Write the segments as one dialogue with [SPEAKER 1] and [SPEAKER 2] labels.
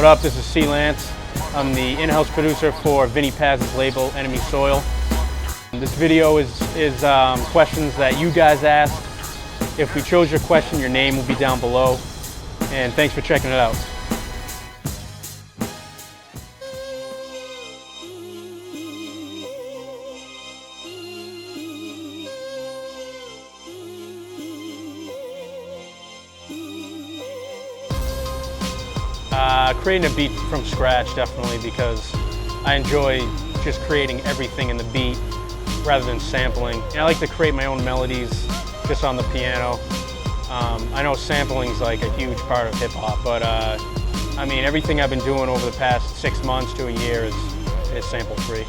[SPEAKER 1] What up, this is C. Lance. I'm the in-house producer for Vinny Paz's label, Enemy Soil. This video is questions that you guys asked. If we chose your question, your name will be down below. And thanks for checking it out. Creating a beat from scratch, definitely, because I enjoy just creating everything in the beat rather than sampling. And I like to create my own melodies just on the piano. I know sampling's like a huge part of hip hop, but I mean, everything I've been doing over the past 6 months to a year is sample free.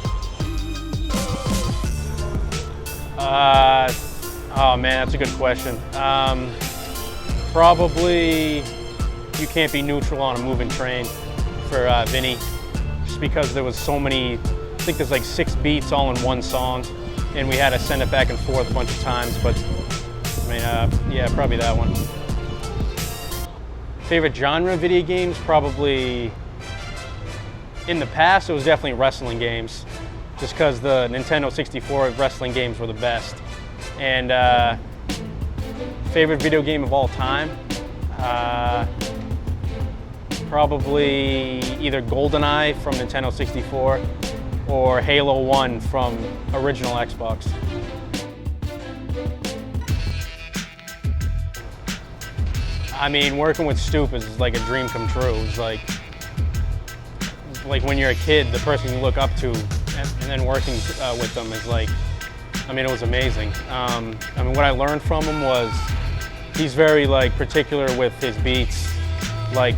[SPEAKER 1] Oh man, that's a good question. Probably You Can't Be Neutral on a Moving Train for Vinny, just because there was so many, I think there's like 6 beats all in one song, and we had to send it back and forth a bunch of times, but I mean, yeah, probably that one. Favorite genre of video games? Probably, in the past, it was definitely wrestling games, just because the Nintendo 64 wrestling games were the best. And favorite video game of all time? Probably either GoldenEye from Nintendo 64 or Halo 1 from original Xbox. I mean, working with Stoop is like a dream come true. It's like when you're a kid, the person you look up to, and then working with them is like, I mean, it was amazing. I mean, what I learned from him was he's very like particular with his beats. Like,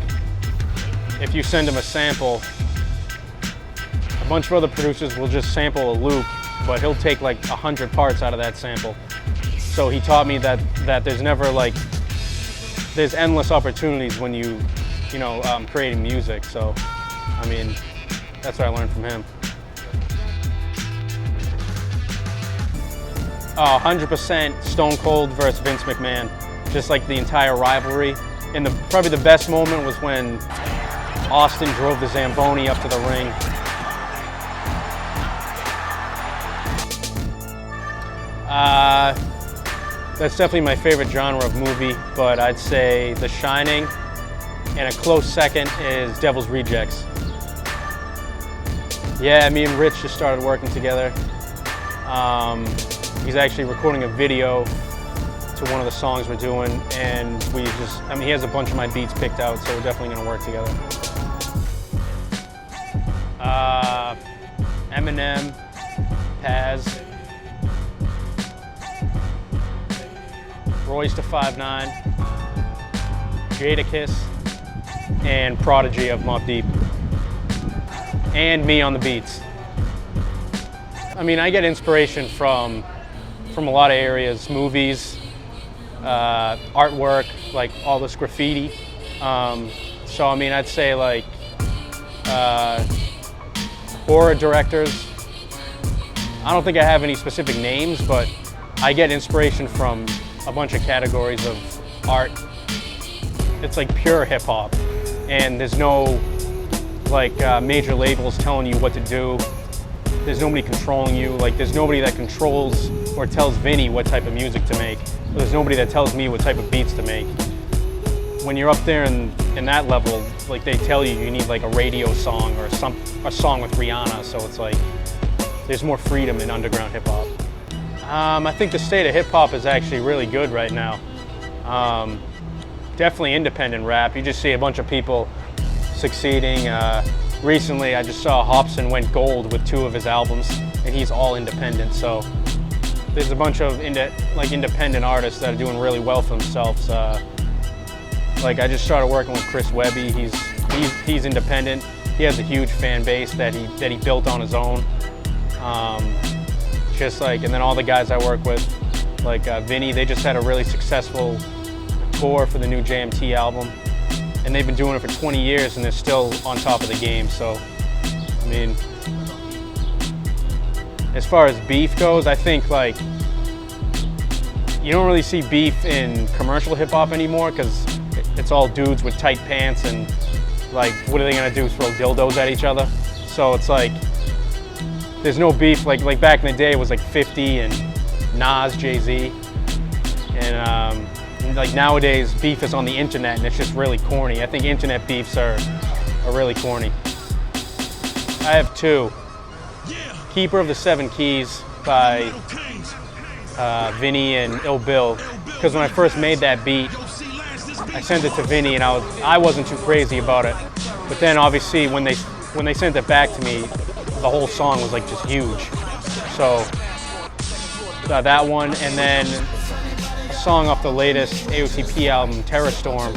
[SPEAKER 1] if you send him a sample, a bunch of other producers will just sample a loop, but he'll take like 100 parts out of that sample. So he taught me that there's never like, there's endless opportunities when you know, creating music. So, I mean, that's what I learned from him. 100% Stone Cold versus Vince McMahon. Just like the entire rivalry. And probably the best moment was when Austin drove the Zamboni up to the ring. That's definitely my favorite genre of movie, but I'd say The Shining, and a close second is Devil's Rejects. Yeah, me and Rich just started working together. He's actually recording a video to one of the songs we're doing, and I mean, he has a bunch of my beats picked out, so we're definitely gonna work together. Eminem, Paz, Royce da 5'9", Jadakiss, and Prodigy of Mobb Deep, and me on the beats. I mean, I get inspiration from a lot of areas, movies, artwork, like all this graffiti. So I mean, I'd say like horror directors. I don't think I have any specific names, but I get inspiration from a bunch of categories of art. It's like pure hip hop, and there's no like major labels telling you what to do. There's nobody controlling you. Like, there's nobody that controls or tells Vinny what type of music to make. There's nobody that tells me what type of beats to make. When you're up there in that level, like, they tell you you need like a radio song or a song with Rihanna. So it's like there's more freedom in underground hip hop. I think the state of hip hop is actually really good right now. Definitely independent rap. You just see a bunch of people succeeding. Recently, I just saw Hobson went gold with 2 of his albums, and he's all independent. So there's a bunch of independent artists that are doing really well for themselves. Like, I just started working with Chris Webby. He's independent. He has a huge fan base that he built on his own. And then all the guys I work with, like Vinny, they just had a really successful tour for the new JMT album. And they've been doing it for 20 years and they're still on top of the game. So, I mean, as far as beef goes, I think like you don't really see beef in commercial hip hop anymore because it's all dudes with tight pants and Like, what are they gonna do? Throw dildos at each other? So it's like, there's no beef. Like back in the day, it was like 50 and Nas, Jay-Z, and like nowadays, beef is on the internet, and it's just really corny. I think internet beefs are really corny. I have two. Keeper of the Seven Keys by Vinny and Ill Bill. Because when I first made that beat, I sent it to Vinny, and I wasn't too crazy about it. But then obviously when they sent it back to me, the whole song was like just huge. So that one, and then a song off the latest AOTP album, Terror Storm,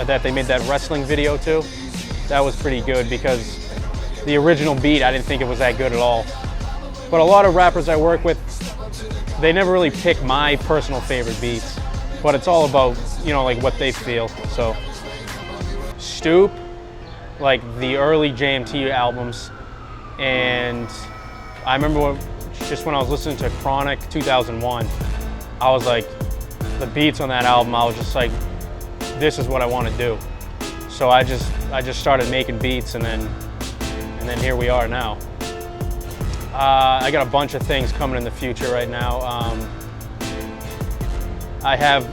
[SPEAKER 1] that they made that wrestling video to. That was pretty good because the original beat, I didn't think it was that good at all. But a lot of rappers I work with, they never really pick my personal favorite beats, but it's all about, you know, like what they feel. So Stoop, like the early JMT albums, and I remember just when I was listening to Chronic 2001, I was like, the beats on that album, I was just like, this is what I want to do. So I just started making beats, and then here we are now. I got a bunch of things coming in the future right now. I have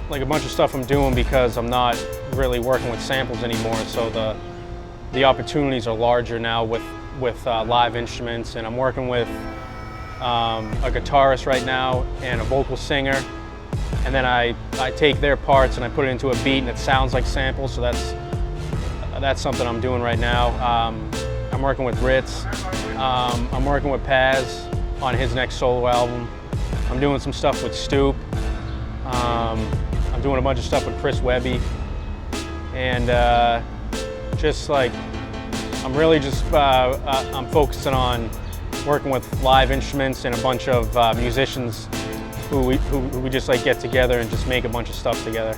[SPEAKER 1] like a bunch of stuff I'm doing because I'm not really working with samples anymore. So the opportunities are larger now with live instruments, and I'm working with a guitarist right now and a vocal singer, and then I take their parts and I put it into a beat and it sounds like samples. So that's something I'm doing right now. I'm working with Ritz. I'm working with Paz on his next solo album. I'm doing some stuff with Stoop. I'm doing a bunch of stuff with Chris Webby, and just like I'm really just I'm focusing on working with live instruments and a bunch of musicians who we just like get together and just make a bunch of stuff together.